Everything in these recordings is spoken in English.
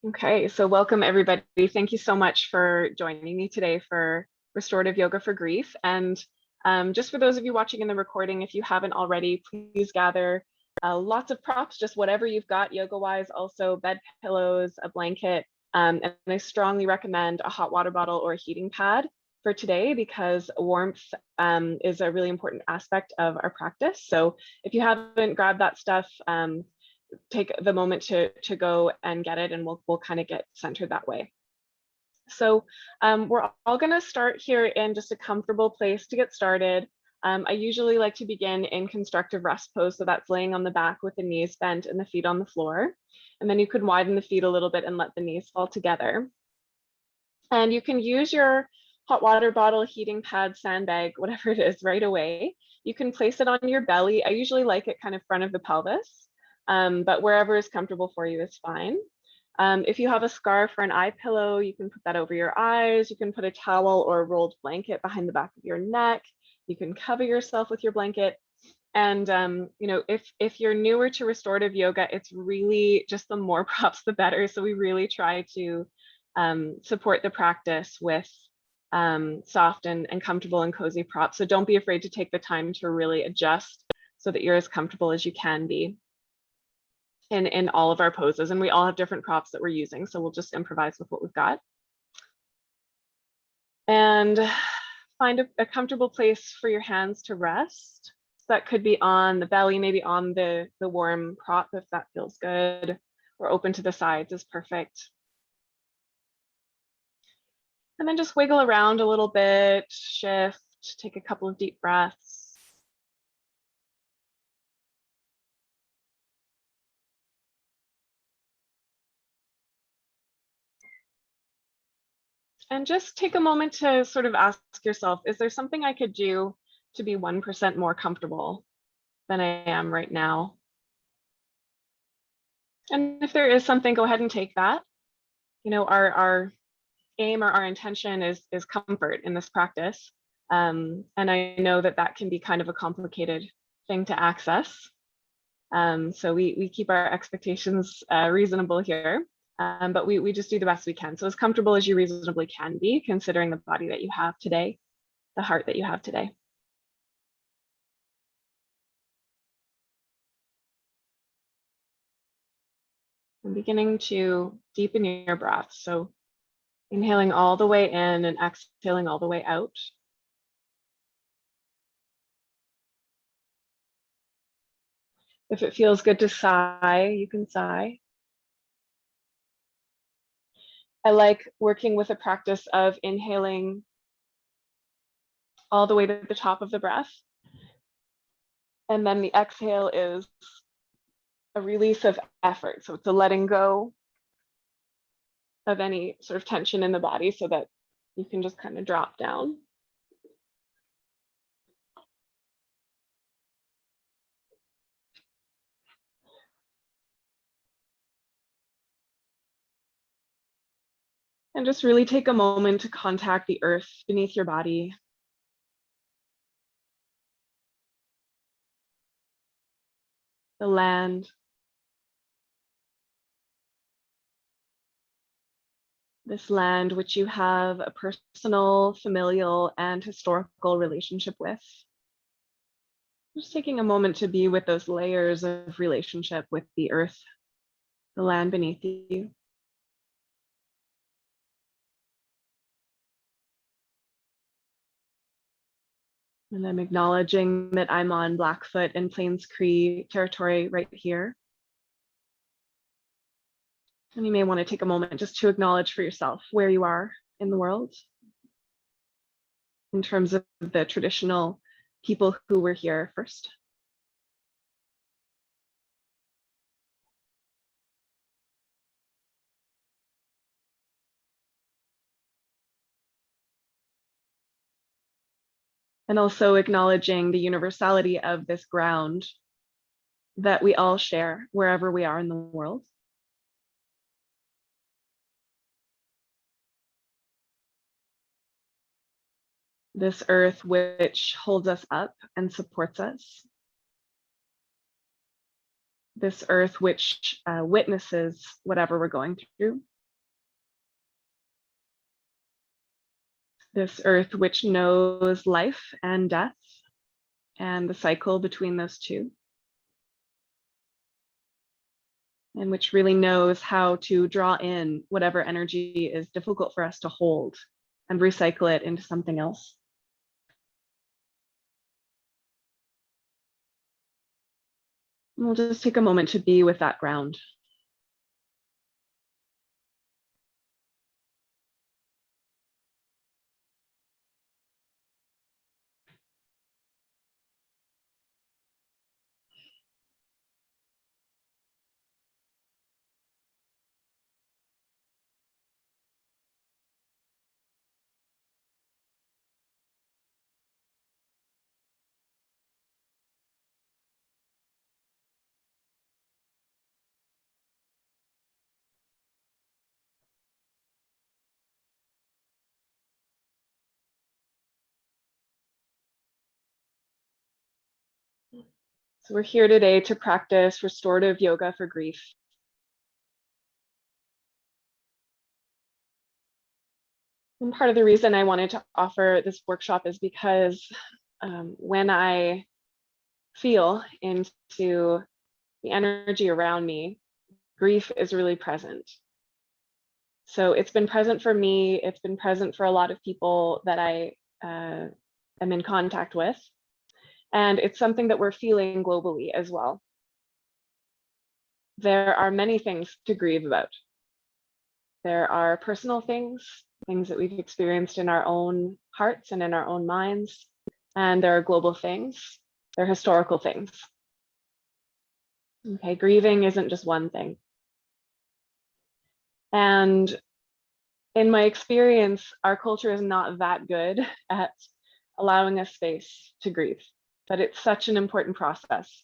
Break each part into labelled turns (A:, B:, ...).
A: Okay, so welcome everybody. Thank you so much for joining me today for Restorative Yoga for Grief. And just for those of you watching in the recording, if you haven't already, please gather lots of props, just whatever you've got yoga-wise, also bed pillows, a blanket, and I strongly recommend a hot water bottle or a heating pad for today because warmth is a really important aspect of our practice. So if you haven't grabbed that stuff, take the moment to go and get it, and we'll kind of get centered that way. So we're all going to start here in just a comfortable place to get started. I usually like to begin in constructive rest pose, so that's laying on the back with the knees bent and the feet on the floor. And then you can widen the feet a little bit and let the knees fall together. And you can use your hot water bottle, heating pad, sandbag, whatever it is, right away. You can place it on your belly. I usually like it kind of front of the pelvis. But wherever is comfortable for you is fine. If you have a scarf or an eye pillow, you can put that over your eyes. You can put a towel or a rolled blanket behind the back of your neck. You can cover yourself with your blanket. And if you're newer to restorative yoga, it's really just the more props, the better. So we really try to support the practice with soft and comfortable and cozy props. So don't be afraid to take the time to really adjust so that you're as comfortable as you can be in all of our poses. And we all have different props that we're using, so we'll just improvise with what we've got. And find a comfortable place for your hands to rest. So that could be on the belly, maybe on the warm prop if that feels good, or open to the sides is perfect. And then just wiggle around a little bit, shift, take a couple of deep breaths. And just take a moment to sort of ask yourself, is there something I could do to be 1% more comfortable than I am right now? And if there is something, go ahead and take that. You know, our aim or our intention is comfort in this practice. And I know that that can be kind of a complicated thing to access. So we keep our expectations reasonable here. But we just do the best we can. So as comfortable as you reasonably can be, considering the body that you have today, the heart that you have today. And beginning to deepen your breath. So inhaling all the way in and exhaling all the way out. If it feels good to sigh, you can sigh. I like working with a practice of inhaling all the way to the top of the breath. And then the exhale is a release of effort. So it's a letting go of any sort of tension in the body so that you can just kind of drop down. And just really take a moment to contact the earth beneath your body. The land. This land which you have a personal, familial, and historical relationship with. Just taking a moment to be with those layers of relationship with the earth, the land beneath you. And I'm acknowledging that I'm on Blackfoot and Plains Cree territory right here. And you may want to take a moment just to acknowledge for yourself where you are in the world in terms of the traditional people who were here first. And also acknowledging the universality of this ground that we all share wherever we are in the world. This earth which holds us up and supports us. This earth which witnesses whatever we're going through This earth which knows life and death and the cycle between those two, and which really knows how to draw in whatever energy is difficult for us to hold and recycle it into something else. And we'll just take a moment to be with that ground. So we're here today to practice restorative yoga for grief. And part of the reason I wanted to offer this workshop is because when I feel into the energy around me, grief is really present. So it's been present for me, it's been present for a lot of people that I am in contact with. And it's something that we're feeling globally as well. There are many things to grieve about. There are personal things that we've experienced in our own hearts and in our own minds. And there are global things, there are historical things. Okay, grieving isn't just one thing. And in my experience, our culture is not that good at allowing us space to grieve, but it's such an important process.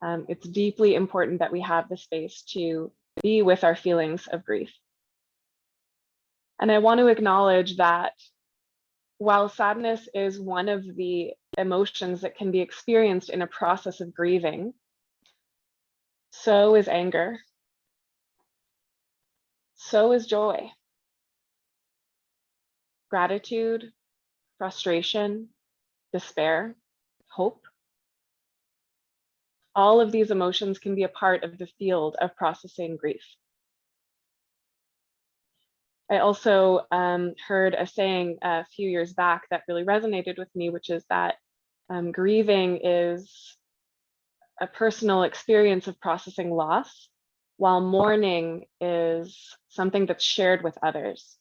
A: It's deeply important that we have the space to be with our feelings of grief. And I want to acknowledge that while sadness is one of the emotions that can be experienced in a process of grieving, so is anger, so is joy, gratitude, frustration, despair, hope. All of these emotions can be a part of the field of processing grief. I also heard a saying a few years back that really resonated with me, which is that grieving is a personal experience of processing loss, while mourning is something that's shared with others.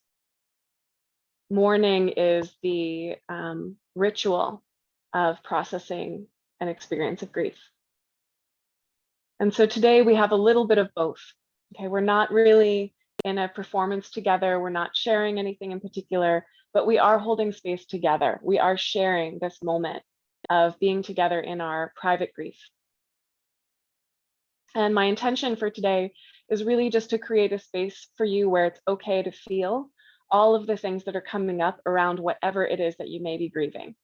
A: Mourning is the ritual of processing an experience of grief. And so today we have a little bit of both. Okay, we're not really in a performance together, we're not sharing anything in particular, but we are holding space together. We are sharing this moment of being together in our private grief. And my intention for today is really just to create a space for you where it's okay to feel all of the things that are coming up around whatever it is that you may be grieving.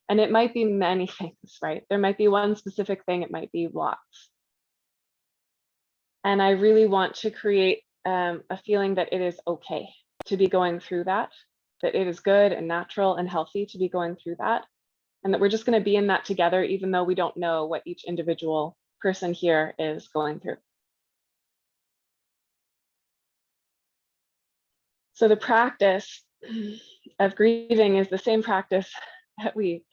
A: And it might be many things, right? There might be one specific thing, it might be lots. And I really want to create a feeling that it is okay to be going through that it is good and natural and healthy to be going through that, and that we're just going to be in that together, even though we don't know what each individual person here is going through. So the practice of grieving is the same practice that we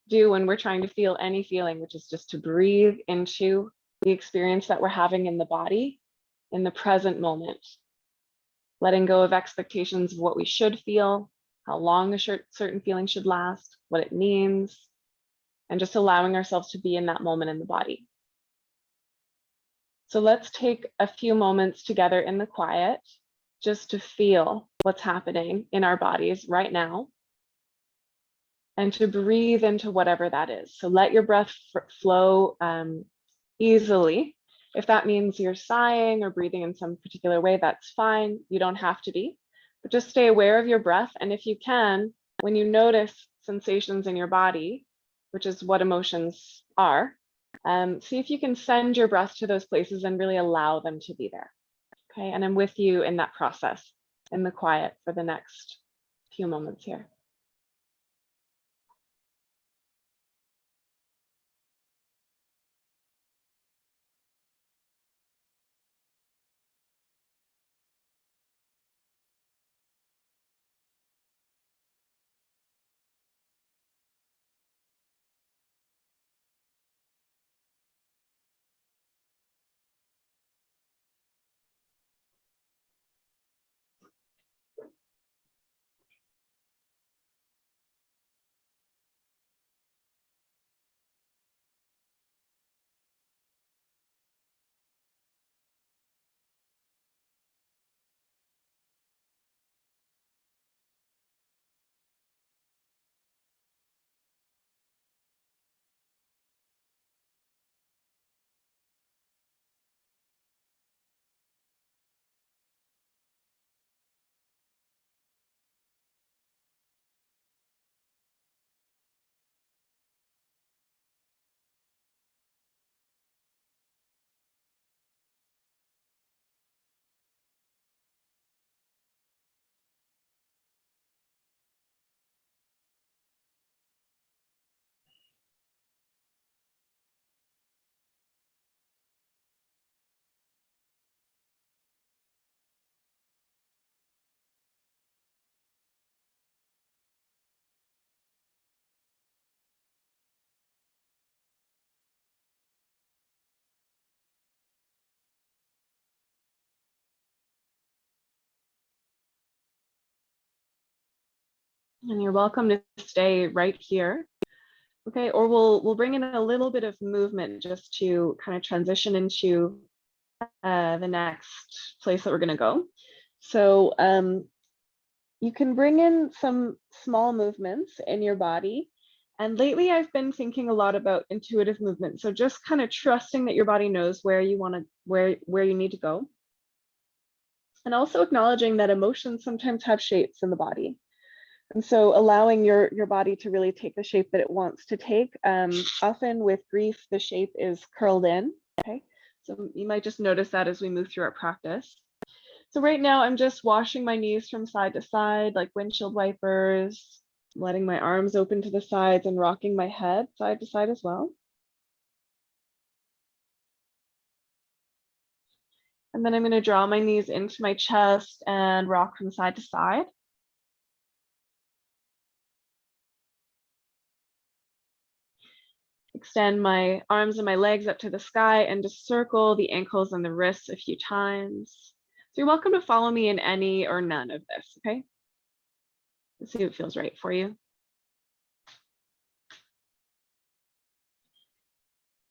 A: do when we're trying to feel any feeling, which is just to breathe into the experience that we're having in the body in the present moment, letting go of expectations of what we should feel, how long a certain feeling should last, what it means, and just allowing ourselves to be in that moment in the body. So let's take a few moments together in the quiet just to feel what's happening in our bodies right now and to breathe into whatever that is. So let your breath flow easily. If that means you're sighing or breathing in some particular way, that's fine. You don't have to be, but just stay aware of your breath. And if you can, when you notice sensations in your body, which is what emotions are, see if you can send your breath to those places and really allow them to be there. Okay, and I'm with you in that process in the quiet for the next few moments here. And you're welcome to stay right here. Okay, or we'll bring in a little bit of movement just to kind of transition into the next place that we're going to go. So you can bring in some small movements in your body. And lately I've been thinking a lot about intuitive movement. So just kind of trusting that your body knows where you want to, where you need to go. And also acknowledging that emotions sometimes have shapes in the body. And so allowing your body to really take the shape that it wants to take. Often with grief, the shape is curled in, okay? So you might just notice that as we move through our practice. So right now I'm just washing my knees from side to side, like windshield wipers, letting my arms open to the sides and rocking my head side to side as well. And then I'm going to draw my knees into my chest and rock from side to side. Extend my arms and my legs up to the sky and just circle the ankles and the wrists a few times. So you're welcome to follow me in any or none of this, okay? Let's see what feels right for you.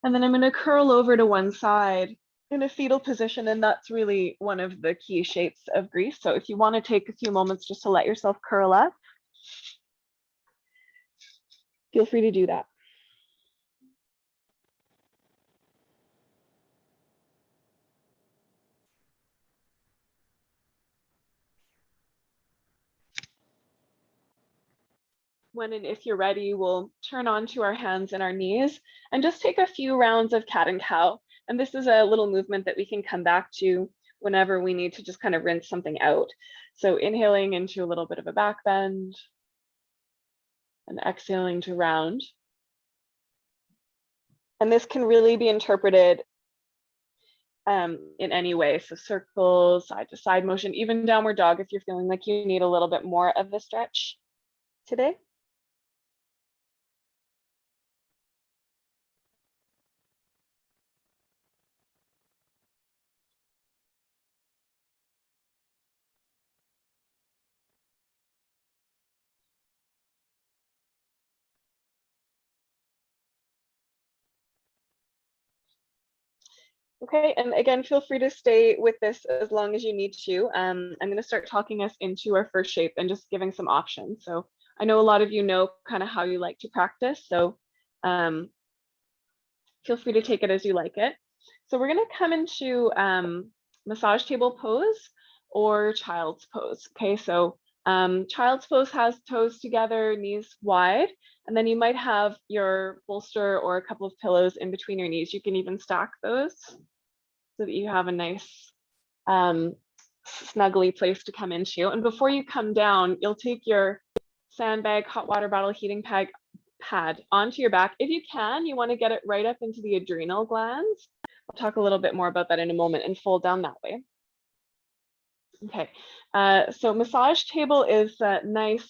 A: And then I'm going to curl over to one side in a fetal position, and that's really one of the key shapes of grief. So if you want to take a few moments just to let yourself curl up, feel free to do that. When and if you're ready, we'll turn onto our hands and our knees and just take a few rounds of cat and cow. And this is a little movement that we can come back to whenever we need to just kind of rinse something out. So inhaling into a little bit of a back bend and exhaling to round. And this can really be interpreted in any way. So circles, side to side motion, even downward dog if you're feeling like you need a little bit more of the stretch today. Okay, and again, feel free to stay with this as long as you need to. I'm going to start talking us into our first shape and just giving some options. So I know a lot of you know kind of how you like to practice, so feel free to take it as you like it. So we're going to come into massage table pose or child's pose. Okay, so child's pose has toes together, knees wide, and then you might have your bolster or a couple of pillows in between your knees. You can even stack those so that you have a nice snuggly place to come into. And before you come down, you'll take your sandbag, hot water bottle, heating pad onto your back. If you can, you want to get it right up into the adrenal glands. I'll talk a little bit more about that in a moment, and fold down that way. Okay, so massage table is nice.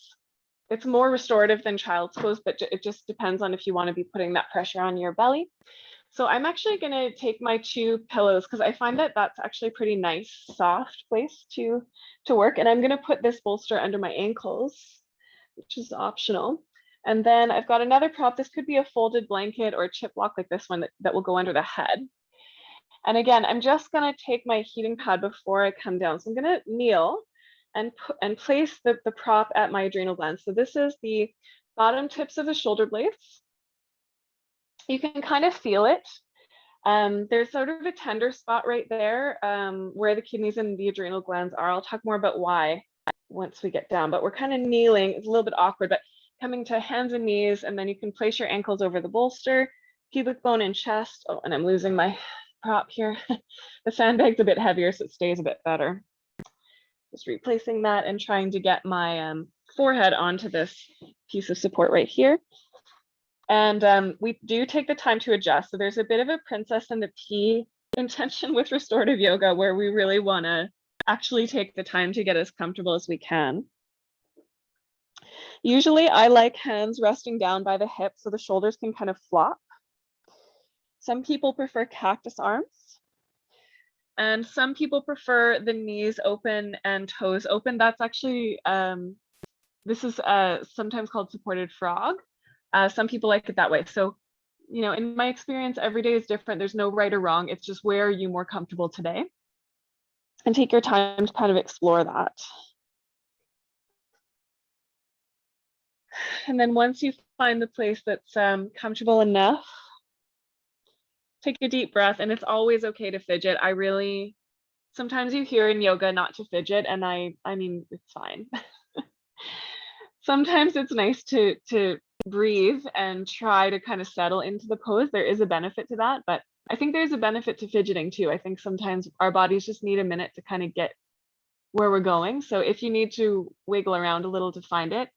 A: It's more restorative than child's pose, but it just depends on if you want to be putting that pressure on your belly. So I'm actually going to take my two pillows because I find that that's actually a pretty nice, soft place to work. And I'm going to put this bolster under my ankles, which is optional. And then I've got another prop. This could be a folded blanket or a chip block like this one that will go under the head. And again, I'm just going to take my heating pad before I come down. So I'm going to kneel and place the prop at my adrenal glands. So this is the bottom tips of the shoulder blades. You can kind of feel it. There's sort of a tender spot right there where the kidneys and the adrenal glands are. I'll talk more about why once we get down, but we're kind of kneeling. It's a little bit awkward, but coming to hands and knees, and then you can place your ankles over the bolster, pubic bone and chest. Oh, and I'm losing my prop here. The sandbag's a bit heavier, so it stays a bit better. Just replacing that and trying to get my forehead onto this piece of support right here. And we do take the time to adjust. So there's a bit of a princess and the pea intention with restorative yoga where we really want to actually take the time to get as comfortable as we can. Usually I like hands resting down by the hips so the shoulders can kind of flop. Some people prefer cactus arms. And some people prefer the knees open and toes open. That's actually this is sometimes called supported frog. Some people like it that way. So, in my experience, every day is different. There's no right or wrong. It's just, where are you more comfortable today? And take your time to kind of explore that. And then once you find the place that's comfortable enough, take a deep breath. And it's always okay to fidget. Sometimes you hear in yoga not to fidget, and I mean, it's fine. Sometimes it's nice to breathe and try to kind of settle into the pose. There is a benefit to that, but I think there's a benefit to fidgeting too. I think sometimes our bodies just need a minute to kind of get where we're going. So if you need to wiggle around a little to find it,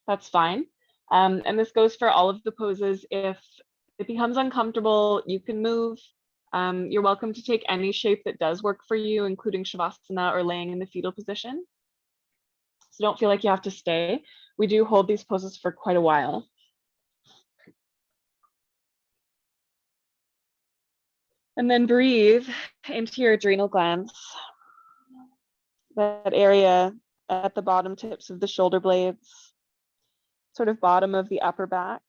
A: that's fine. And this goes for all of the poses. If it becomes uncomfortable, you can move. You're welcome to take any shape that does work for you, including Shavasana or laying in the fetal position. So don't feel like you have to stay. We do hold these poses for quite a while. And then breathe into your adrenal glands, that area at the bottom tips of the shoulder blades, sort of bottom of the upper back.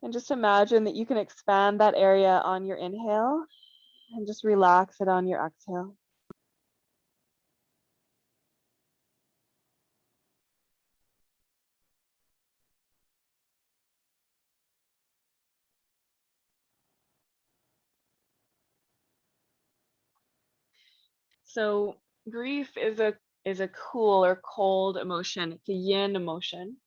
A: And just imagine that you can expand that area on your inhale and just relax it on your exhale. So grief is a cool or cold emotion. It's a yin emotion.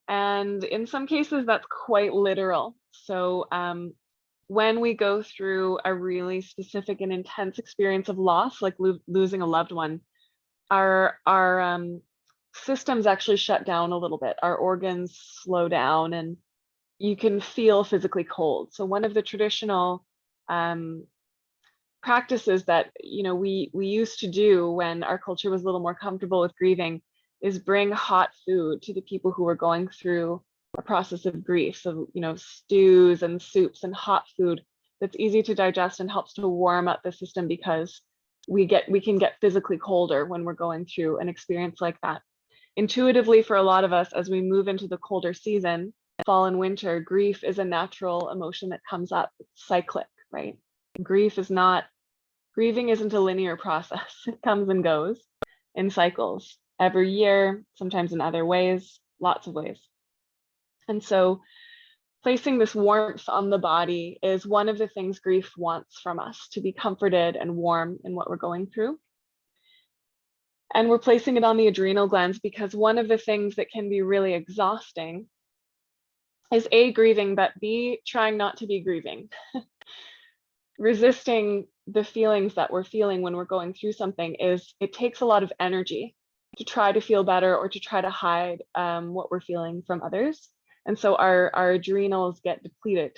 A: And in some cases, that's quite literal. So when we go through a really specific and intense experience of loss, like losing a loved one, our systems actually shut down a little bit. Our organs slow down, and you can feel physically cold. So one of the traditional practices that we used to do when our culture was a little more comfortable with grieving is bring hot food to the people who were going through a process of grief. So stews and soups and hot food that's easy to digest and helps to warm up the system, because we can get physically colder when we're going through an experience like that. Intuitively, for a lot of us, as we move into the colder season, fall and winter, grief is a natural emotion that comes up. It's cyclic, right? Grieving isn't a linear process. It comes and goes in cycles every year, sometimes in other ways, lots of ways. And so placing this warmth on the body is one of the things grief wants from us, to be comforted and warm in what we're going through. And we're placing it on the adrenal glands because one of the things that can be really exhausting is A, grieving, but B, trying not to be grieving. Resisting the feelings that we're feeling when we're going through something it takes a lot of energy to try to feel better or to try to hide what we're feeling from others. And so our adrenals get depleted.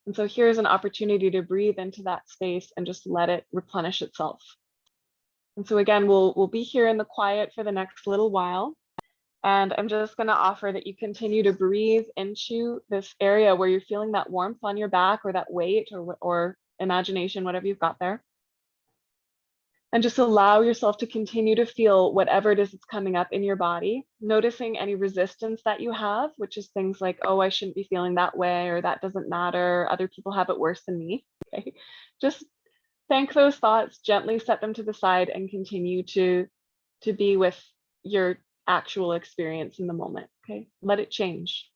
A: And so here's an opportunity to breathe into that space and just let it replenish itself. And so again, we'll be here in the quiet for the next little while. And I'm just going to offer that you continue to breathe into this area where you're feeling that warmth on your back, or that weight, or imagination, whatever you've got there. And just allow yourself to continue to feel whatever it is that's coming up in your body, noticing any resistance that you have, which is things like, oh, I shouldn't be feeling that way, or that doesn't matter, other people have it worse than me. Okay, just thank those thoughts, gently set them to the side, and continue to be with your actual experience in the moment. Okay, let it change.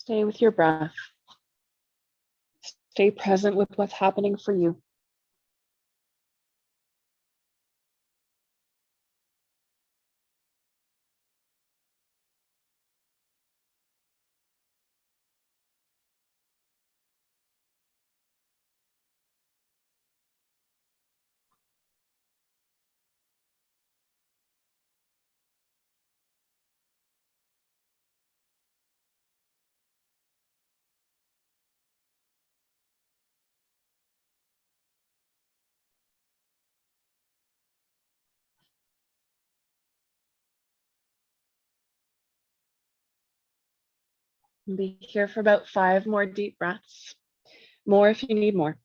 A: Stay with your breath. Stay present with what's happening for you. Be here for about 5 more deep breaths. More if you need more.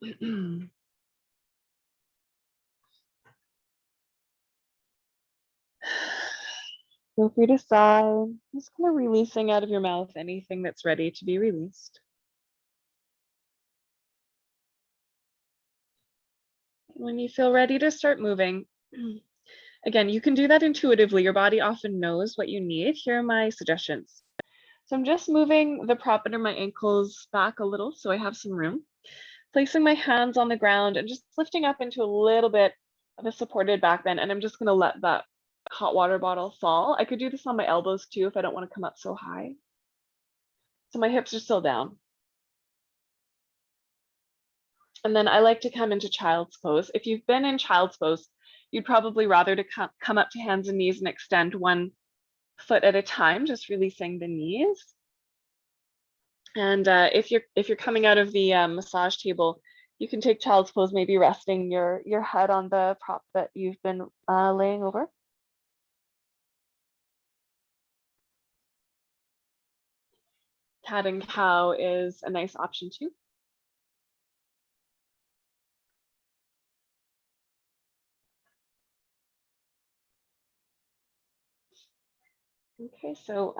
A: Feel free to sigh. Just kind of releasing out of your mouth anything that's ready to be released. When you feel ready to start moving, again, you can do that intuitively. Your body often knows what you need. Here are my suggestions. So I'm just moving the prop under my ankles back a little so I have some room. Placing my hands on the ground and just lifting up into a little bit of a supported back bend. And I'm just going to let that hot water bottle fall. I could do this on my elbows too if I don't want to come up so high. So my hips are still down. And then I like to come into child's pose. If you've been in child's pose, you'd probably rather to come up to hands and knees and extend one foot at a time, just releasing the knees. And if you're coming out of the massage table, you can take child's pose, maybe resting your head on the prop that you've been laying over. Cat and cow is a nice option too. Okay, so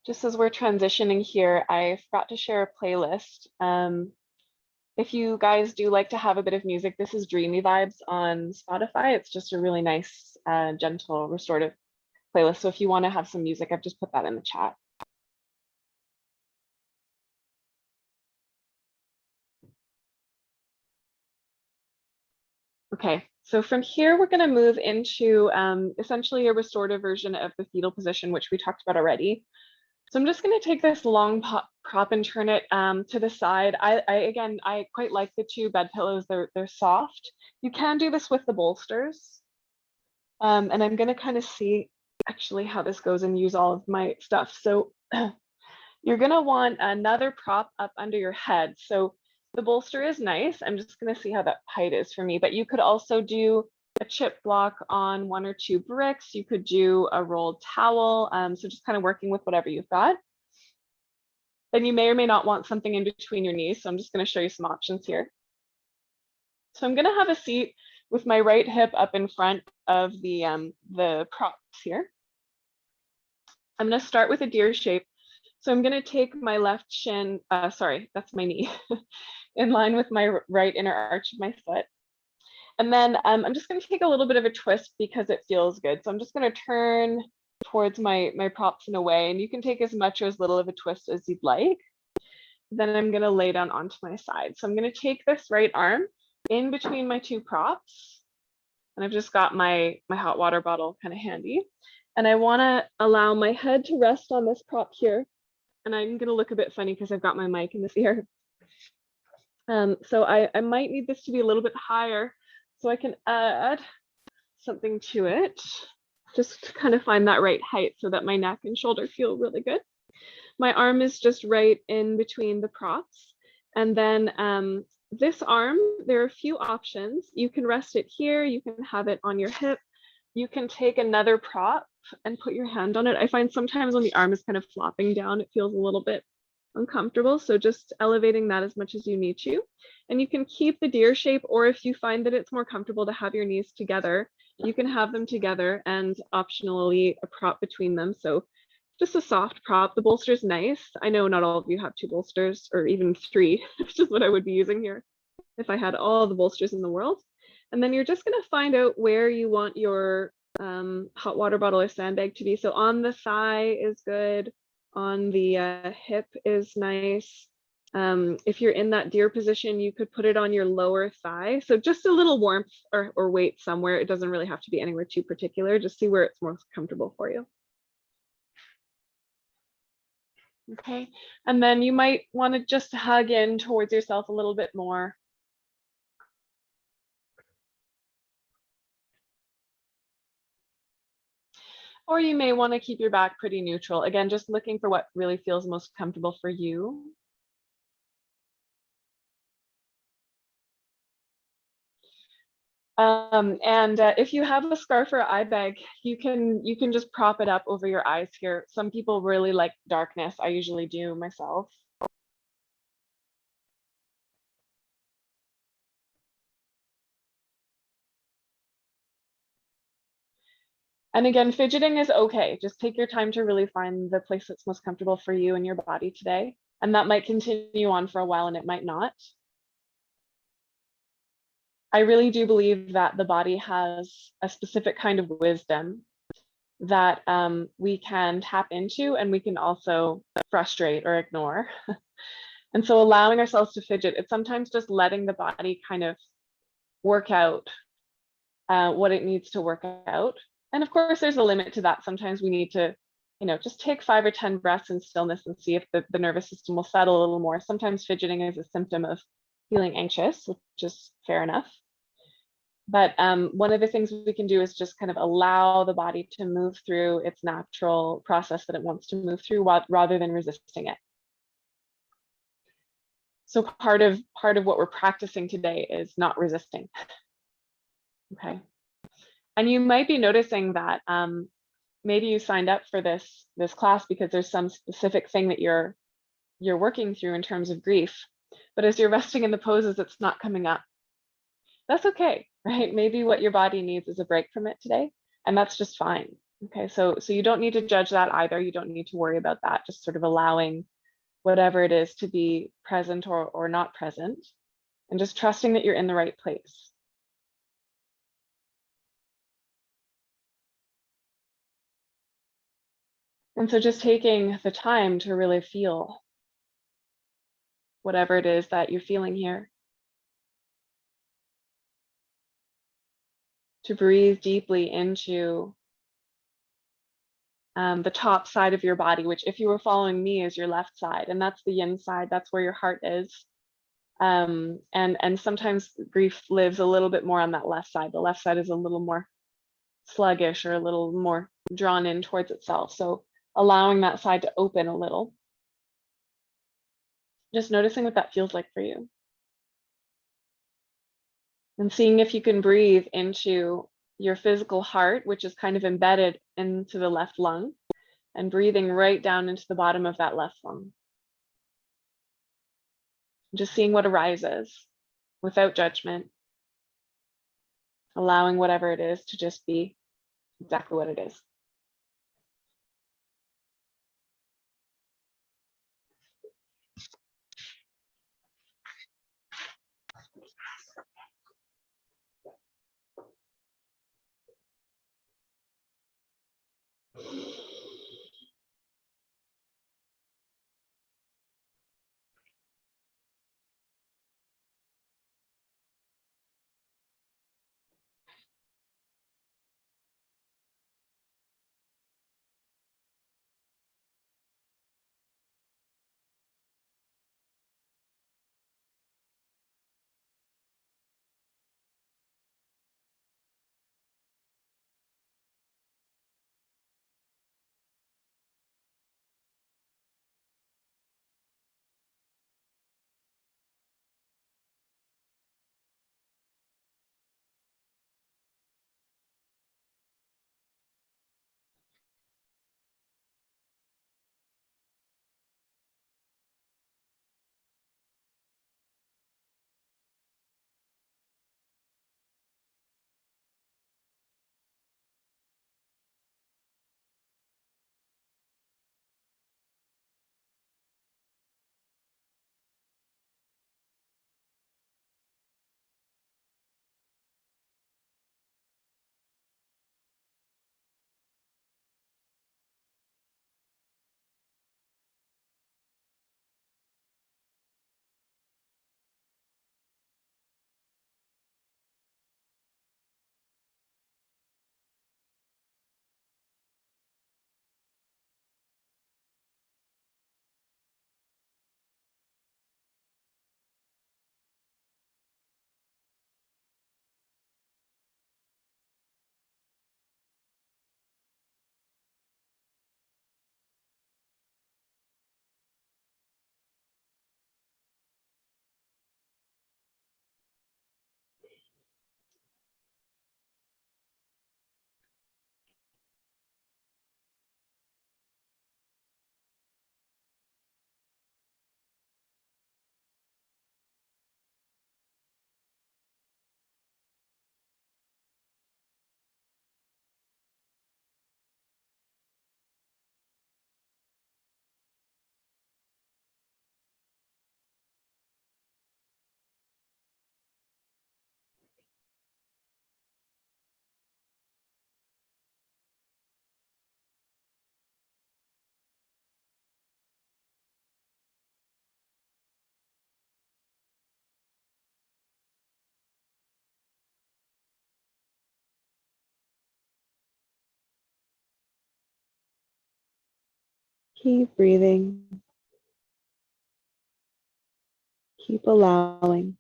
A: just as we're transitioning here, I forgot to share a playlist. If you guys do like to have a bit of music, this is Dreamy Vibes on Spotify. It's just a really nice, gentle, restorative playlist. So if you want to have some music, I've just put that in the chat. Okay, so from here, we're going to move into essentially a restorative version of the fetal position, which we talked about already. So I'm just going to take this long prop and turn it to the side. I quite like the 2 bed pillows. They're soft. You can do this with the bolsters. And I'm going to kind of see actually how this goes and use all of my stuff. So you're going to want another prop up under your head. So the bolster is nice. I'm just going to see how that height is for me. But you could also do a chip block on 1 or 2 bricks. You could do a rolled towel. So just kind of working with whatever you've got. Then you may or may not want something in between your knees. So I'm just going to show you some options here. So I'm going to have a seat with my right hip up in front of the props here. I'm going to start with a deer shape. So I'm going to take my left shin, sorry, that's my knee, in line with my right inner arch of my foot. And then I'm just going to take a little bit of a twist because it feels good. So I'm just going to turn towards my props in a way, and you can take as much or as little of a twist as you'd like. Then I'm going to lay down onto my side. So I'm going to take this right arm in between my 2 props. And I've just got my hot water bottle kind of handy. And I want to allow my head to rest on this prop here. And I'm going to look a bit funny because I've got my mic in this ear. So I might need this to be a little bit higher so I can add something to it, just to kind of find that right height so that my neck and shoulder feel really good. My arm is just right in between the props. And then this arm, there are a few options. You can rest it here. You can have it on your hip. You can take another prop and put your hand on it. I find sometimes when the arm is kind of flopping down, it feels a little bit uncomfortable. So just elevating that as much as you need to. And you can keep the deer shape, or if you find that it's more comfortable to have your knees together, you can have them together and optionally a prop between them. So just a soft prop. The bolster is nice. I know not all of you have 2 bolsters or even 3, which is what I would be using here if I had all the bolsters in the world. And then you're just going to find out where you want your hot water bottle or sandbag to be. So on the thigh is good. On the hip is nice. If you're in that deer position, you could put it on your lower thigh. So just a little warmth or weight somewhere. It doesn't really have to be anywhere too particular. Just see where it's most comfortable for you. Okay, and then you might want to just hug in towards yourself a little bit more. Or you may want to keep your back pretty neutral. Again, just looking for what really feels most comfortable for you. And if you have a scarf or eye bag, you can just prop it up over your eyes here. Some people really like darkness. I usually do myself. And again, fidgeting is okay. Just take your time to really find the place that's most comfortable for you and your body today. And that might continue on for a while and it might not. I really do believe that the body has a specific kind of wisdom that we can tap into and we can also frustrate or ignore. And so allowing ourselves to fidget, it's sometimes just letting the body kind of work out what it needs to work out. And of course, there's a limit to that. Sometimes we need to, just take 5 or 10 breaths in stillness and see if the nervous system will settle a little more. Sometimes fidgeting is a symptom of feeling anxious, which is fair enough. But one of the things we can do is just kind of allow the body to move through its natural process that it wants to move through rather than resisting it. So part of what we're practicing today is not resisting. Okay. And you might be noticing that maybe you signed up for this class because there's some specific thing that you're working through in terms of grief. But as you're resting in the poses, it's not coming up. That's okay, right? Maybe what your body needs is a break from it today, and that's just fine. Okay, so you don't need to judge that either. You don't need to worry about that. Just sort of allowing whatever it is to be present or not present, and just trusting that you're in the right place. And so just taking the time to really feel whatever it is that you're feeling here. To breathe deeply into the top side of your body, which if you were following me is your left side, and that's the yin side, that's where your heart is. And sometimes grief lives a little bit more on that left side. The left side is a little more sluggish or a little more drawn in towards itself. So allowing that side to open a little. Just noticing what that feels like for you. And seeing if you can breathe into your physical heart, which is kind of embedded into the left lung, and breathing right down into the bottom of that left lung. Just seeing what arises without judgment, allowing whatever it is to just be exactly what it is. Keep breathing. Keep allowing.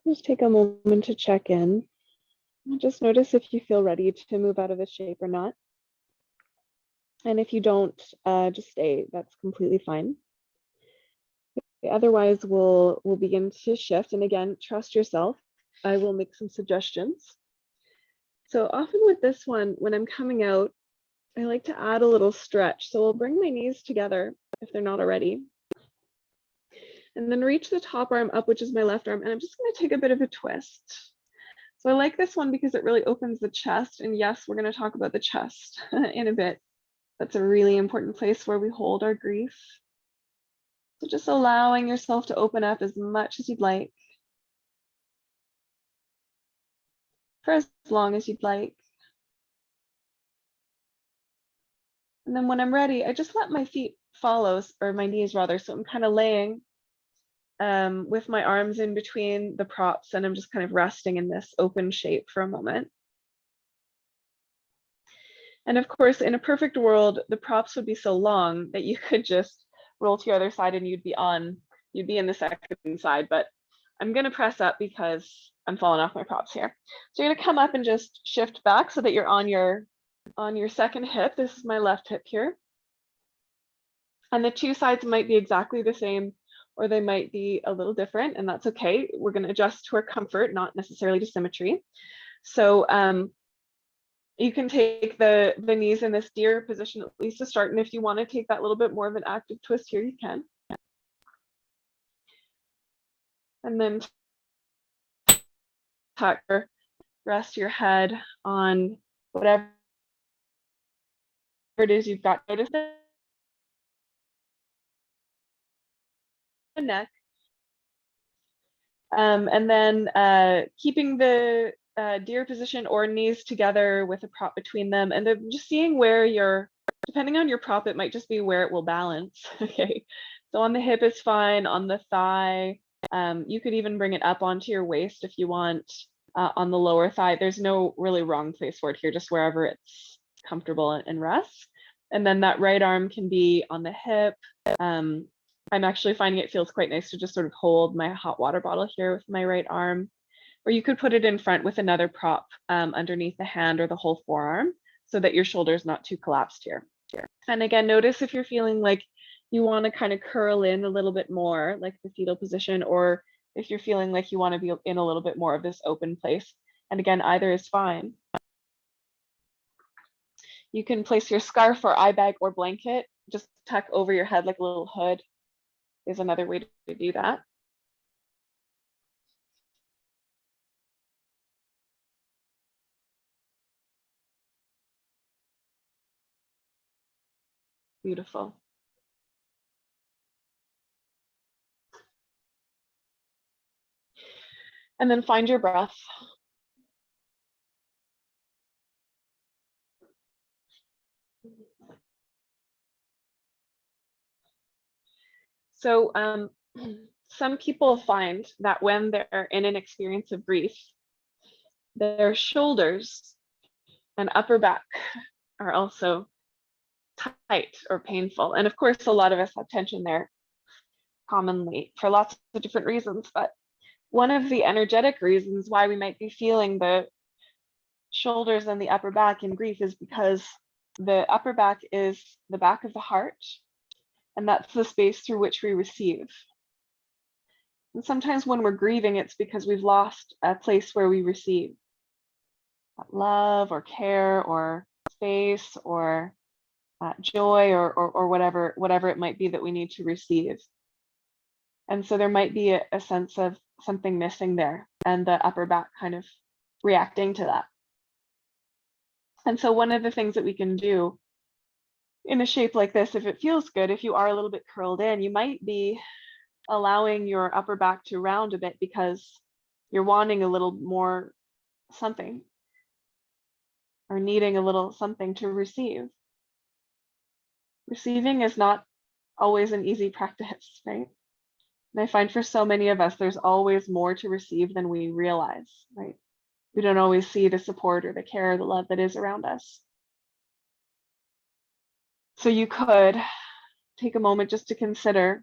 A: Just take a moment to check in. Just notice if you feel ready to move out of this shape or not. And if you don't, just stay. That's completely fine. Otherwise, we'll begin to shift. And again, trust yourself. I will make some suggestions. So often with this one, when I'm coming out, I like to add a little stretch. So I'll bring my knees together if they're not already. And then reach the top arm up, which is my left arm. And I'm just going to take a bit of a twist. So I like this one because it really opens the chest. And yes, we're going to talk about the chest in a bit. That's a really important place where we hold our grief. So just allowing yourself to open up as much as you'd like, for as long as you'd like. And then when I'm ready, I just let my feet follow, or my knees rather. So I'm kind of laying with my arms in between the props, and I'm just kind of resting in this open shape for a moment. And of course, in a perfect world, the props would be so long that you could just roll to your other side and you'd be in the second side, but I'm gonna press up because I'm falling off my props here. So you're gonna come up and just shift back so that you're on your second hip. This is my left hip here. And the two sides might be exactly the same, or they might be a little different, and that's okay. We're gonna adjust to our comfort, not necessarily to symmetry. So you can take the knees in this deer position at least to start, and if you want to take that little bit more of an active twist here, you can. And then tuck or rest your head on whatever it is you've got. Notice the neck. And then keeping the deer position or knees together with a prop between them, and then just seeing where depending on your prop, it might just be where it will balance. Okay, so on the hip is fine, on the thigh, you could even bring it up onto your waist if you want. On the lower thigh, there's no really wrong place for it here, just wherever it's comfortable and rests. And then that right arm can be on the hip. I'm actually finding it feels quite nice to just sort of hold my hot water bottle here with my right arm, or you could put it in front with another prop underneath the hand or the whole forearm so that your shoulder's not too collapsed here. And again, notice if you're feeling like you want to kind of curl in a little bit more, like the fetal position, or if you're feeling like you want to be in a little bit more of this open place. And again, either is fine. You can place your scarf or eye bag or blanket, just tuck over your head like a little hood is another way to do that. Beautiful. And then find your breath. So some people find that when they're in an experience of grief, their shoulders and upper back are also tight or painful. And of course, a lot of us have tension there commonly for lots of different reasons. But one of the energetic reasons why we might be feeling the shoulders and the upper back in grief is because the upper back is the back of the heart, and that's the space through which we receive. And sometimes when we're grieving, it's because we've lost a place where we receive love or care or space or joy or whatever it might be that we need to receive. And so there might be a sense of something missing there, and the upper back kind of reacting to that. And so one of the things that we can do in a shape like this, if it feels good, if you are a little bit curled in, you might be allowing your upper back to round a bit because you're wanting a little more something or needing a little something to receive. Receiving is not always an easy practice, right? And I find for so many of us, there's always more to receive than we realize, right? We don't always see the support or the care or the love that is around us. So you could take a moment just to consider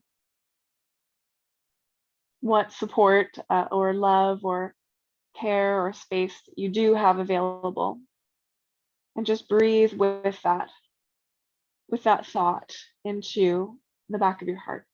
A: what support or love or care or space you do have available, and just breathe with that thought into the back of your heart.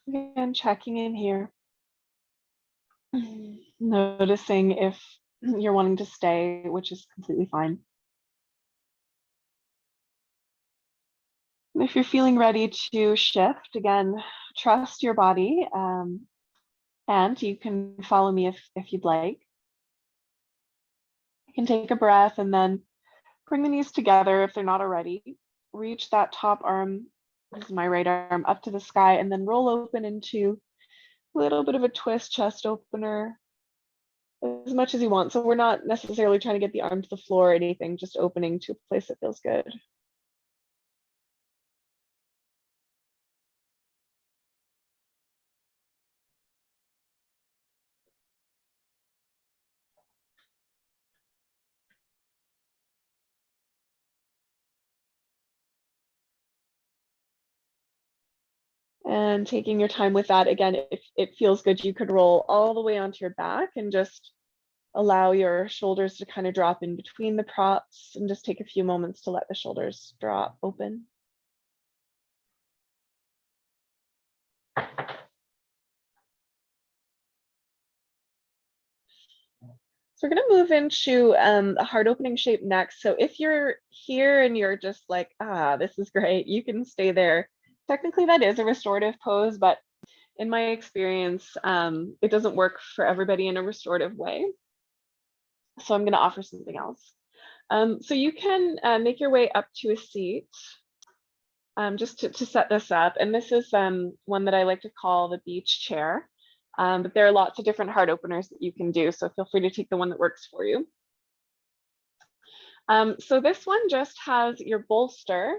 A: Again, checking in here. Noticing if you're wanting to stay, which is completely fine. And if you're feeling ready to shift, again, trust your body, and you can follow me if you'd like. You can take a breath and then bring the knees together if they're not already. Reach that top arm, this is my right arm, up to the sky, and then roll open into a little bit of a twist chest opener, as much as you want. So we're not necessarily trying to get the arm to the floor or anything, just opening to a place that feels good. And taking your time with that, again, if it feels good, you could roll all the way onto your back and just allow your shoulders to kind of drop in between the props, and just take a few moments to let the shoulders drop open. So we're going to move into a heart opening shape next. So if you're here and you're just like, this is great, you can stay there. Technically that is a restorative pose, but in my experience, it doesn't work for everybody in a restorative way. So I'm going to offer something else. So you can make your way up to a seat, just to set this up. And this is one that I like to call the beach chair. But there are lots of different heart openers that you can do, so feel free to take the one that works for you. So this one just has your bolster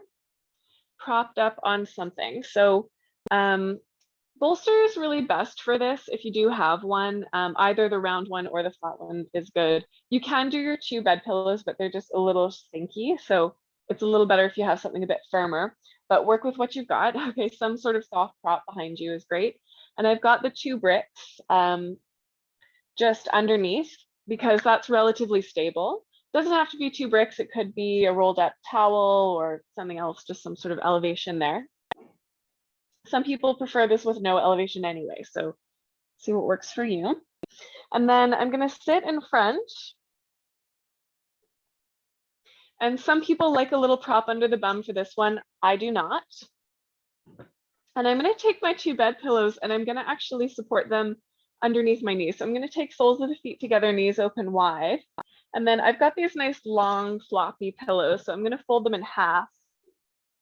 A: propped up on something. So bolster is really best for this if you do have one. Either the round one or the flat one is good. You can do your 2 bed pillows, but they're just a little stinky. So it's a little better if you have something a bit firmer, but work with what you've got. Okay, some sort of soft prop behind you is great. And I've got the 2 bricks just underneath, because that's relatively stable. Doesn't have to be 2 bricks. It could be a rolled up towel or something else, just some sort of elevation there. Some people prefer this with no elevation anyway, so see what works for you. And then I'm going to sit in front. And some people like a little prop under the bum for this one. I do not. And I'm going to take my 2 bed pillows and I'm going to actually support them underneath my knees. So I'm going to take soles of the feet together, knees open wide. And then I've got these nice long floppy pillows. So I'm going to fold them in half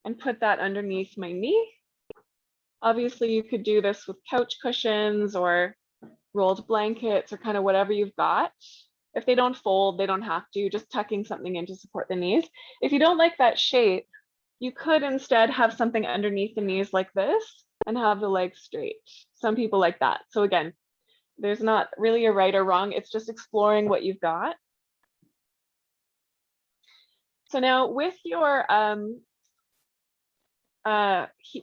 A: and put that underneath my knee. Obviously, you could do this with couch cushions or rolled blankets or kind of whatever you've got. If they don't fold, they don't have to, just tucking something in to support the knees. If you don't like that shape, you could instead have something underneath the knees like this and have the legs straight. Some people like that. So again, there's not really a right or wrong. It's just exploring what you've got. So now with your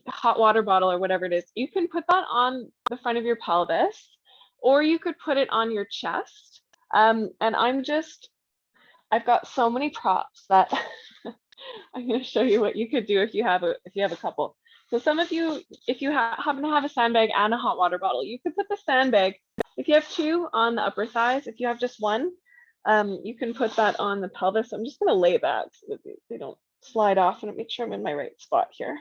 A: hot water bottle or whatever it is, you can put that on the front of your pelvis, or you could put it on your chest. And I've got so many props that I'm going to show you what you could do if you have a couple. So some of you, if you happen to have a sandbag and a hot water bottle, you could put the sandbag, if you have 2, on the upper thighs. If you have just one, you can put that on the pelvis. I'm just going to lay that so that they don't slide off, and make sure I'm in my right spot here.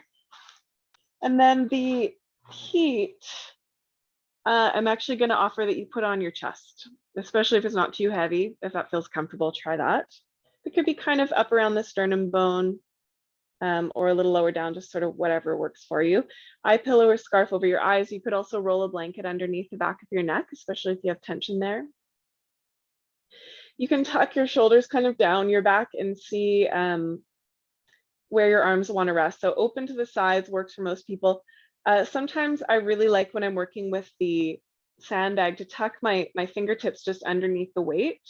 A: And then the heat, I'm actually going to offer that you put on your chest, especially if it's not too heavy. If that feels comfortable, try that. It could be kind of up around the sternum bone, or a little lower down, just sort of whatever works for you. Eye pillow or scarf over your eyes. You could also roll a blanket underneath the back of your neck, especially if you have tension there. You can tuck your shoulders kind of down your back and see where your arms want to rest. So open to the sides works for most people. Sometimes I really like, when I'm working with the sandbag, to tuck my fingertips just underneath the weight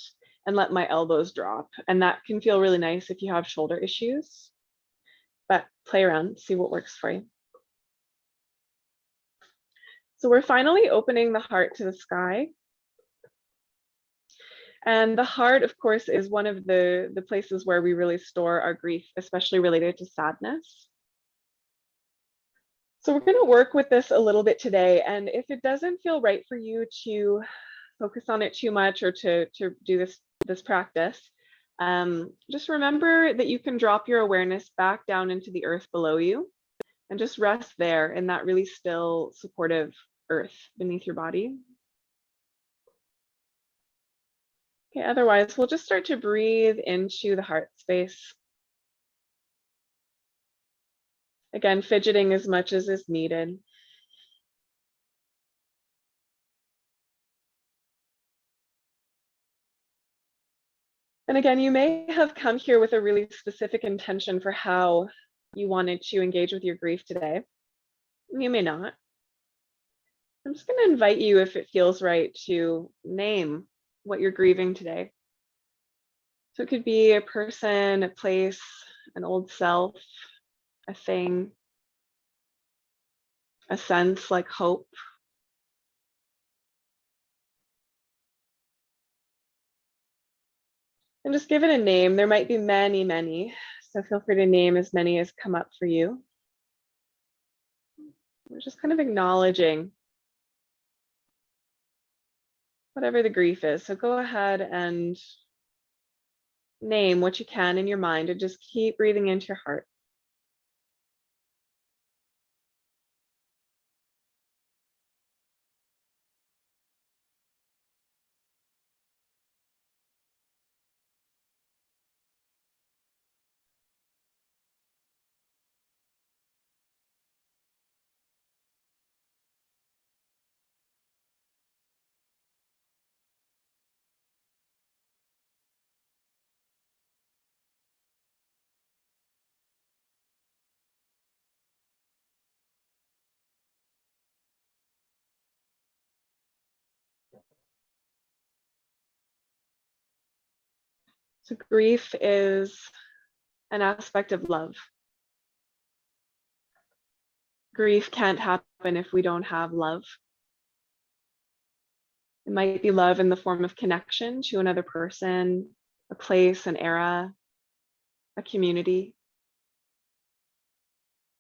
A: and let my elbows drop. And that can feel really nice if you have shoulder issues. But play around, see what works for you. So we're finally opening the heart to the sky. And the heart, of course, is one of the places where we really store our grief, especially related to sadness. So we're going to work with this a little bit today. And if it doesn't feel right for you to focus on it too much or to do this practice, just remember that you can drop your awareness back down into the earth below you and just rest there in that really still, supportive earth beneath your body. Okay, otherwise, we'll just start to breathe into the heart space. Again, fidgeting as much as is needed. And again, you may have come here with a really specific intention for how you wanted to engage with your grief today. You may not. I'm just going to invite you, if it feels right, to name what you're grieving today. So it could be a person, a place, an old self, a thing, a sense like hope. And just give it a name. There might be many, many. So feel free to name as many as come up for you. We're just kind of acknowledging whatever the grief is. So go ahead and name what you can in your mind and just keep breathing into your heart. So grief is an aspect of love. Grief can't happen if we don't have love. It might be love in the form of connection to another person, a place, an era, a community.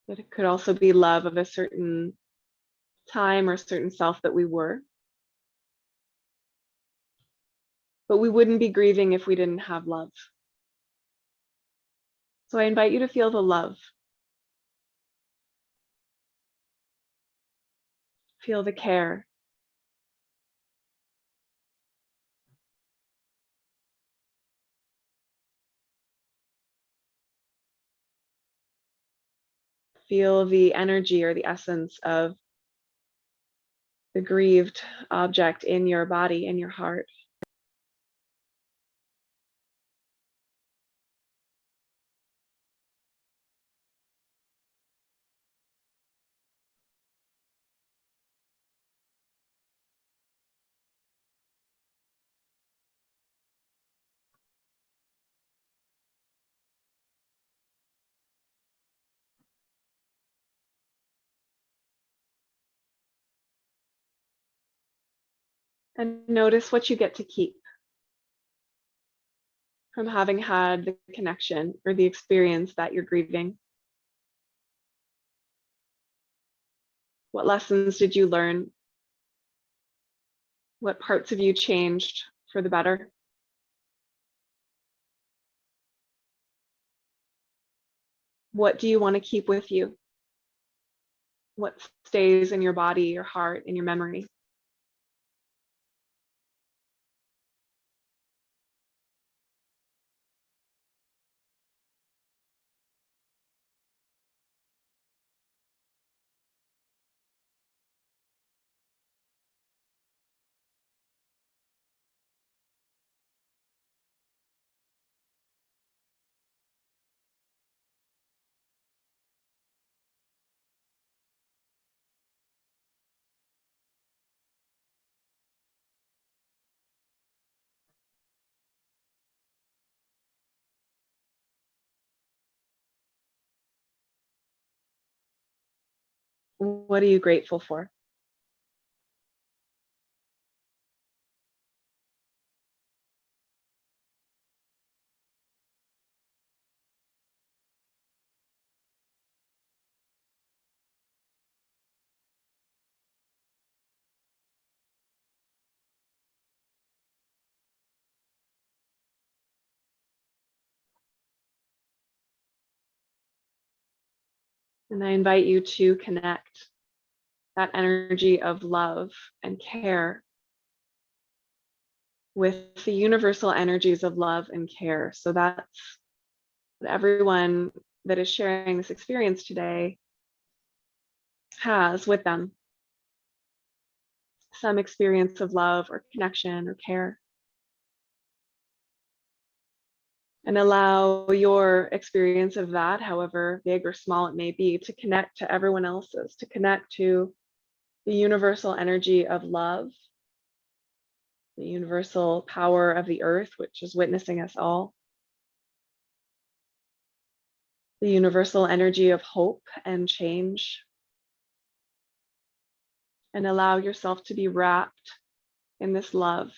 A: But it could also be love of a certain time or certain self that we were. But we wouldn't be grieving if we didn't have love. So I invite you to feel the love. Feel the care. Feel the energy or the essence of the grieved object in your body, in your heart. And notice what you get to keep from having had the connection or the experience that you're grieving. What lessons did you learn? What parts of you changed for the better? What do you want to keep with you? What stays in your body, your heart, and your memory? What are you grateful for? And I invite you to connect that energy of love and care with the universal energies of love and care. So that's what everyone that is sharing this experience today has with them, some experience of love or connection or care. And allow your experience of that, however big or small it may be, to connect to everyone else's, to connect to the universal energy of love, the universal power of the earth, which is witnessing us all, the universal energy of hope and change, and allow yourself to be wrapped in this love.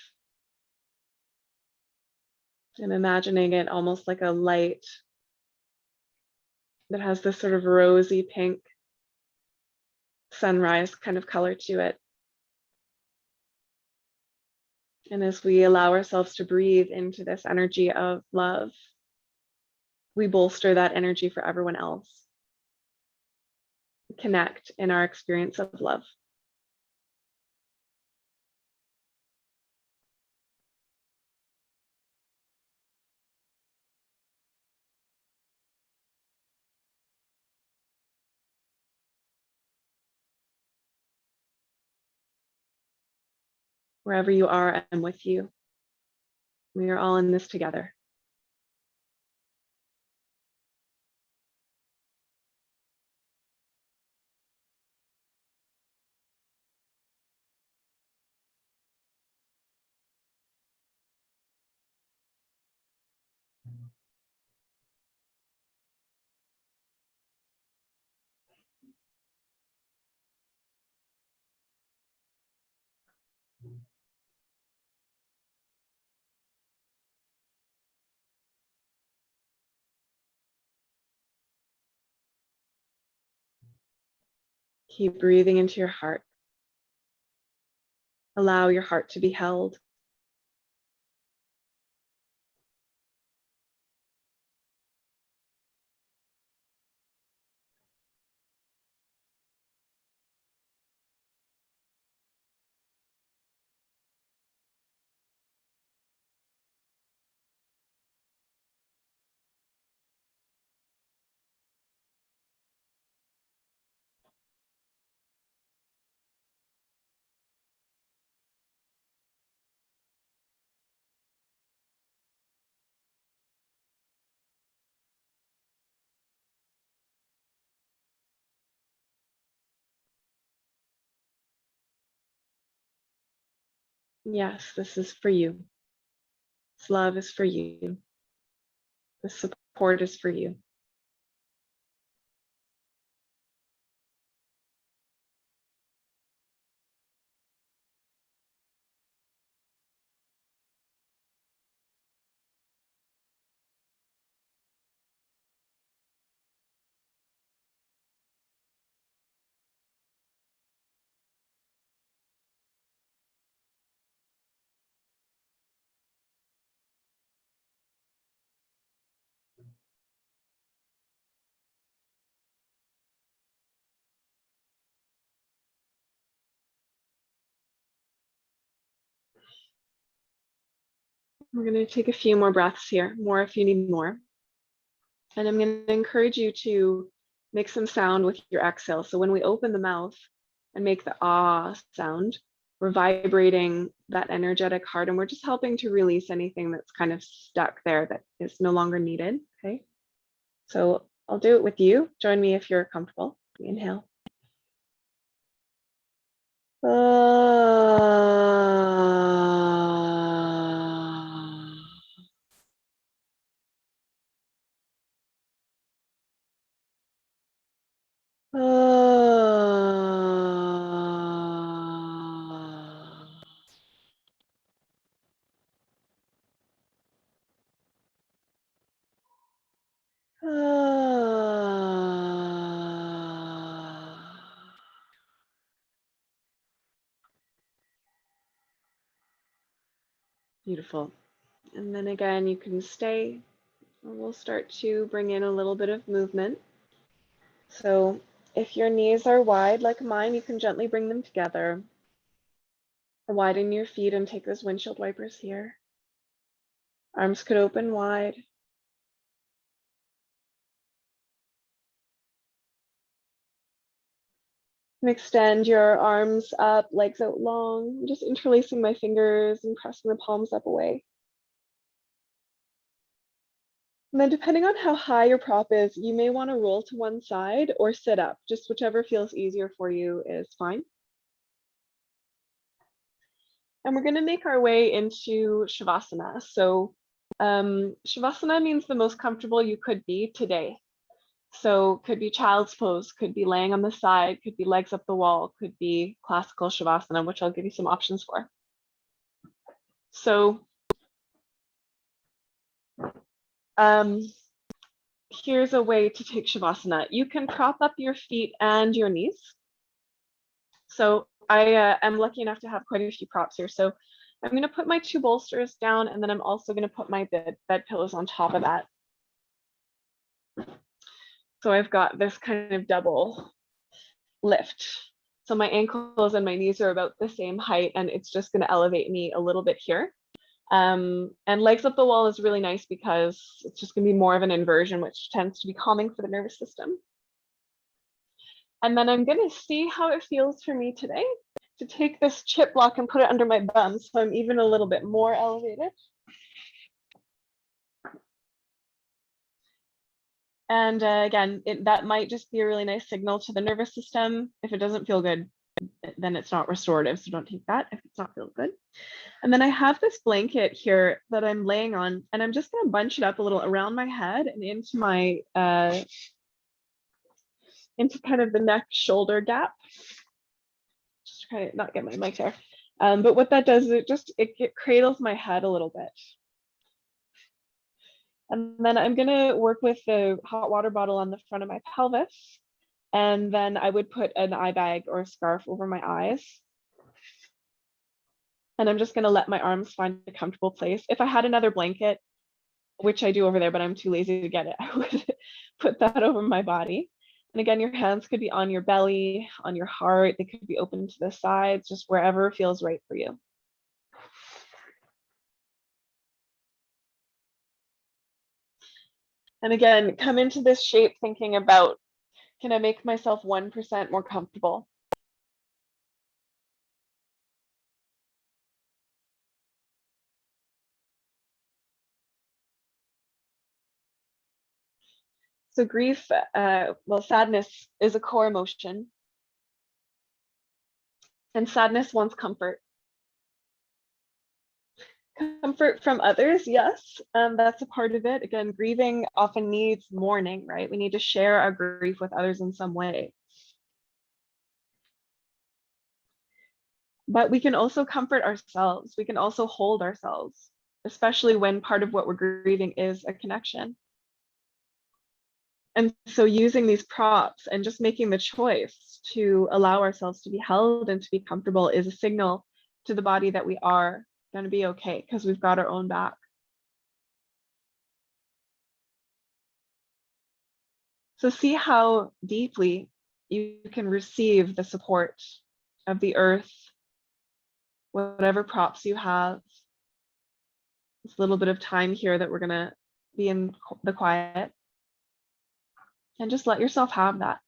A: And imagining it almost like a light that has this sort of rosy pink sunrise kind of color to it. And as we allow ourselves to breathe into this energy of love, we bolster that energy for everyone else. Connect in our experience of love. Wherever you are, I'm with you. We are all in this together. Keep breathing into your heart. Allow your heart to be held. Yes, this is for you. This love is for you. This support is for you. We're going to take a few more breaths here, more if you need more. And I'm going to encourage you to make some sound with your exhale. So when we open the mouth and make the ah sound, we're vibrating that energetic heart, and we're just helping to release anything that's kind of stuck there that is no longer needed. Okay. So I'll do it with you. Join me if you're comfortable. Inhale. Beautiful. And then again, you can stay, or we'll start to bring in a little bit of movement. So if your knees are wide like mine, you can gently bring them together. Widen your feet and take those windshield wipers here. Arms could open wide. And extend your arms up, legs out long. I'm just interlacing my fingers and pressing the palms up away. And then depending on how high your prop is, you may want to roll to one side or sit up. Just whichever feels easier for you is fine. And we're going to make our way into Shavasana. So Shavasana means the most comfortable you could be today. So could be child's pose, could be laying on the side, could be legs up the wall, could be classical Shavasana, which I'll give you some options for. So here's a way to take Shavasana. You can prop up your feet and your knees. So I am lucky enough to have quite a few props here. So I'm going to put my 2 bolsters down, and then I'm also going to put my bed pillows on top of that. So I've got this kind of double lift. So my ankles and my knees are about the same height, and it's just going to elevate me a little bit here. And legs up the wall is really nice because it's just going to be more of an inversion, which tends to be calming for the nervous system. And then I'm going to see how it feels for me today to take this chip block and put it under my bum, so I'm even a little bit more elevated. And again, that might just be a really nice signal to the nervous system. If it doesn't feel good, then it's not restorative, so don't take that if it's not feel good. And then I have this blanket here that I'm laying on, and I'm just going to bunch it up a little around my head and into my into kind of the neck shoulder gap. Just try to not get my mic there. But what that does is it cradles my head a little bit. And then I'm going to work with the hot water bottle on the front of my pelvis. And then I would put an eye bag or a scarf over my eyes. And I'm just going to let my arms find a comfortable place. If I had another blanket, which I do over there, but I'm too lazy to get it, I would put that over my body. And again, your hands could be on your belly, on your heart. They could be open to the sides, just wherever feels right for you. And again, come into this shape thinking about, can I make myself 1% more comfortable? So grief, well, sadness is a core emotion. And sadness wants comfort. Comfort from others, yes, that's a part of it. Again, grieving often needs mourning, right? We need to share our grief with others in some way. But we can also comfort ourselves. We can also hold ourselves, especially when part of what we're grieving is a connection. And so using these props and just making the choice to allow ourselves to be held and to be comfortable is a signal to the body that we are going to be okay because we've got our own back. So see how deeply you can receive the support of the earth, whatever props you have. This little bit of time here that we're going to be in the quiet, and just let yourself have that.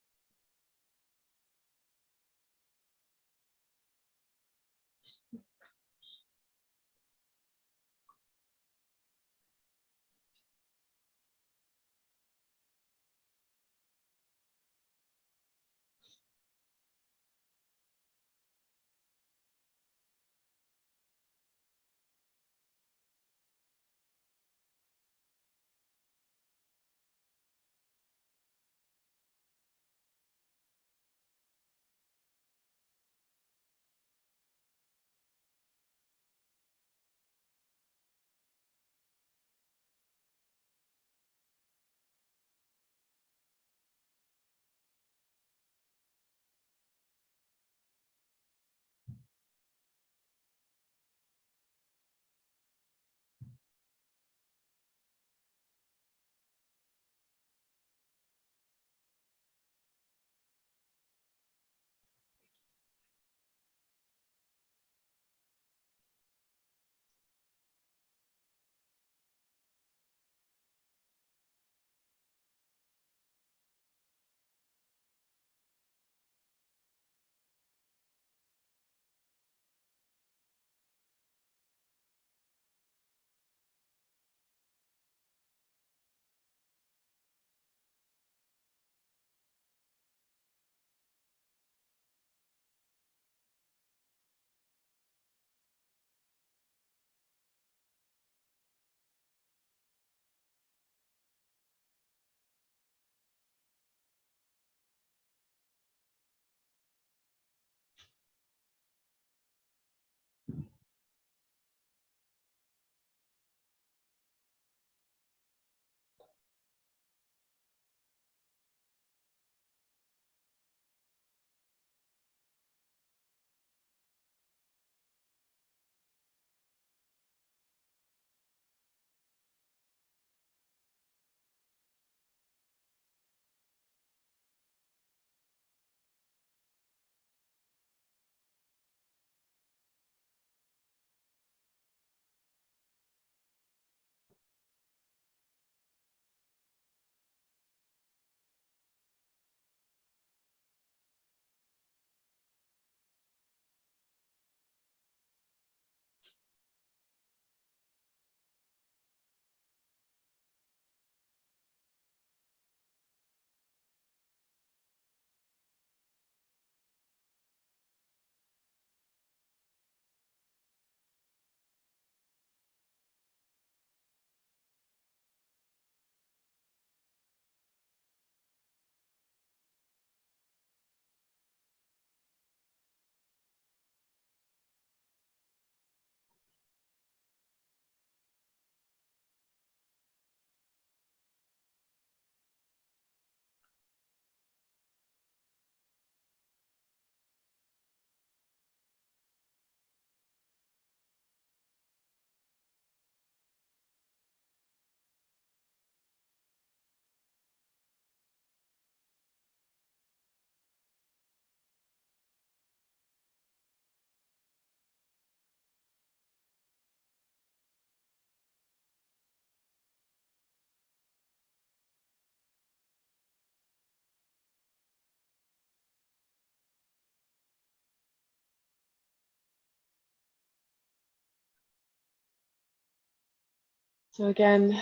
A: So again,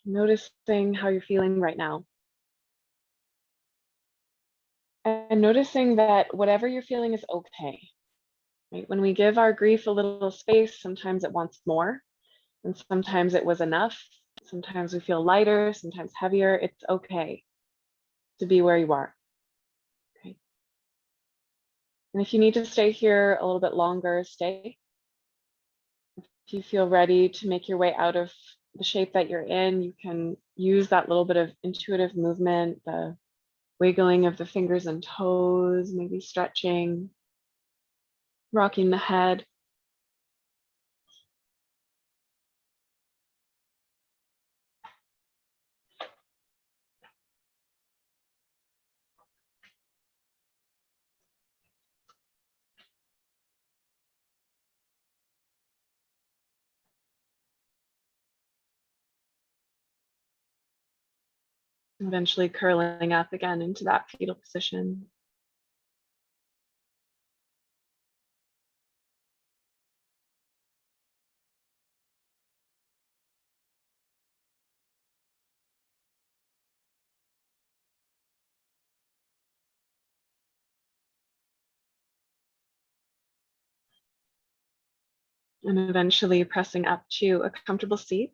A: noticing how you're feeling right now. And noticing that whatever you're feeling is okay. Right? When we give our grief a little space, sometimes it wants more, and sometimes it was enough. Sometimes we feel lighter, sometimes heavier. It's okay to be where you are. Okay. And if you need to stay here a little bit longer, stay. If you feel ready to make your way out of the shape that you're in, you can use that little bit of intuitive movement, the wiggling of the fingers and toes, maybe stretching, rocking the head. Eventually curling up again into that fetal position. And eventually pressing up to a comfortable seat.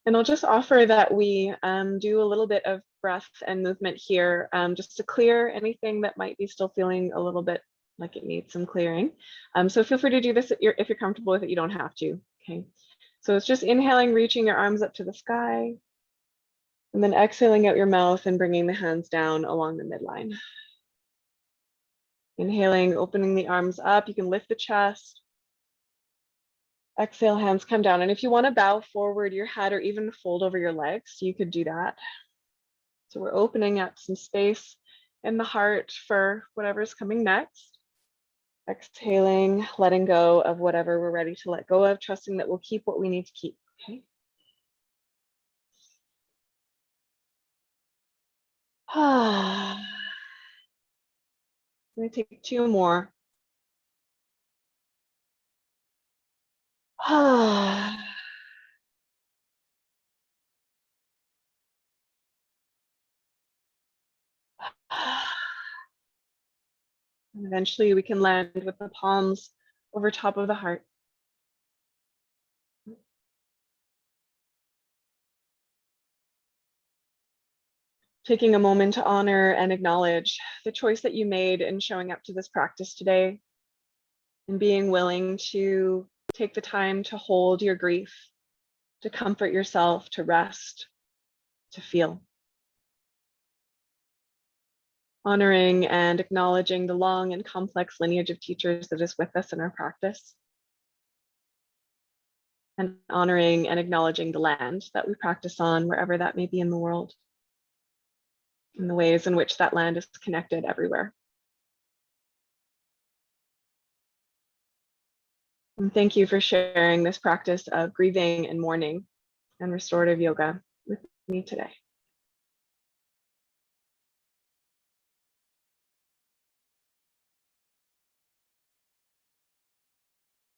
A: And I'll just offer that we do a little bit of breath and movement here, just to clear anything that might be still feeling a little bit like it needs some clearing. So feel free to do this if you're comfortable with it. You don't have to. Okay. So it's just inhaling, reaching your arms up to the sky, and then exhaling out your mouth and bringing the hands down along the midline. Inhaling, opening the arms up. You can lift the chest. Exhale, hands come down. And if you want to bow forward your head or even fold over your legs, you could do that. So we're opening up some space in the heart for whatever's coming next. Exhaling, letting go of whatever we're ready to let go of, trusting that we'll keep what we need to keep. Okay. I'm going to take 2 more. And eventually we can land with the palms over top of the heart. Taking a moment to honor and acknowledge the choice that you made in showing up to this practice today, and being willing to take the time to hold your grief, to comfort yourself, to rest, to feel. Honoring and acknowledging the long and complex lineage of teachers that is with us in our practice. And honoring and acknowledging the land that we practice on, wherever that may be in the world, and the ways in which that land is connected everywhere. And thank you for sharing this practice of grieving and mourning and restorative yoga with me today.